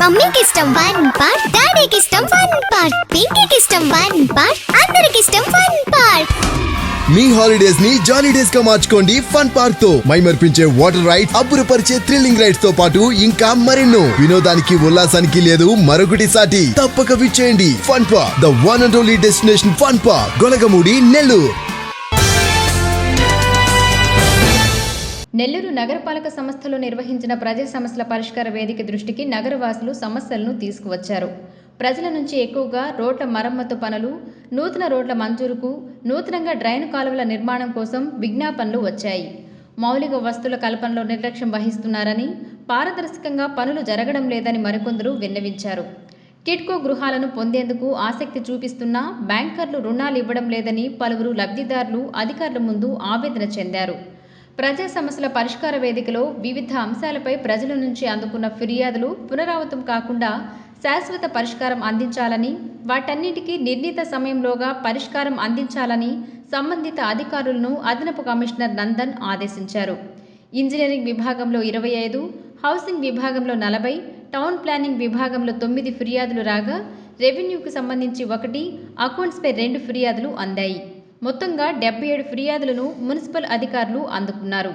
మమ్మీకి ఇష్టం one part, డాడీకి ఇష్టం వన్ పార్ట్, పింకీకి ఇష్టం వన్ పార్ట్, అందరికి ఇష్టం వన్ పార్ట్. మీ హాలిడేస్ ని జాలీ డేస్ గా మార్చుకోండి ఫన్ పార్క్ తో. మైమర్పించే వాటర్ రైడ్స్, అబ్బురపరిచే థ్రిల్లింగ్ రైడ్స్ తో పాటు ఇంకా మరెన్నో. వినోదానికి ఉల్లాసానికి లేదు మరొకటి సాటి. తప్పక విచ్చేయండి fun park, the one and only destination fun park, Golagamudi, Nellore. Nellore నగరపాలక సంస్థలో నిర్వహించిన ప్రజా సమస్యల పరిష్కార వేదిక దృష్టికి నగరవాసులు సమస్యలను తీసుకువచ్చారు. ప్రజల నుంచి ఎక్కువగా రోడ్ల మరమ్మతు పనులు, నూతన రోడ్ల మంజూరుకు, నూతనంగా డ్రైన్ కాలువల నిర్మాణం కోసం విజ్ఞాపనలు వచ్చాయి. మౌలిక వస్తువుల కల్పనలో నిర్లక్ష్యం వహిస్తున్నారని, పారదర్శకంగా పనులు జరగడం లేదని మరికొందరు విన్నవించారు. టిడ్కో గృహాలను పొందేందుకు ఆసక్తి చూపిస్తున్నా బ్యాంకర్లు రుణాలు ఇవ్వడం లేదని పలువురు లబ్ధిదారులు అధికారుల ముందు ఆవేదన చెందారు. ప్రజా సమస్యల పరిష్కార వేదికలో వివిధ అంశాలపై ప్రజల నుంచి అందుకున్న ఫిర్యాదులు పునరావృతం కాకుండా శాశ్వత పరిష్కారం అందించాలని, వాటన్నిటికీ నిర్ణీత సమయంలోగా పరిష్కారం అందించాలని సంబంధిత అధికారులను అదనపు కమిషనర్ నందన్ ఆదేశించారు. ఇంజనీరింగ్ విభాగంలో 25, హౌసింగ్ విభాగంలో 40, టౌన్ ప్లానింగ్ విభాగంలో 9 ఫిర్యాదులు రాగా, రెవెన్యూకు సంబంధించి 1, అకౌంట్స్పై 2 ఫిర్యాదులు అందాయి. మొత్తంగా 77 ఫిర్యాదులను మున్సిపల్ అధికారులు అందుకున్నారు.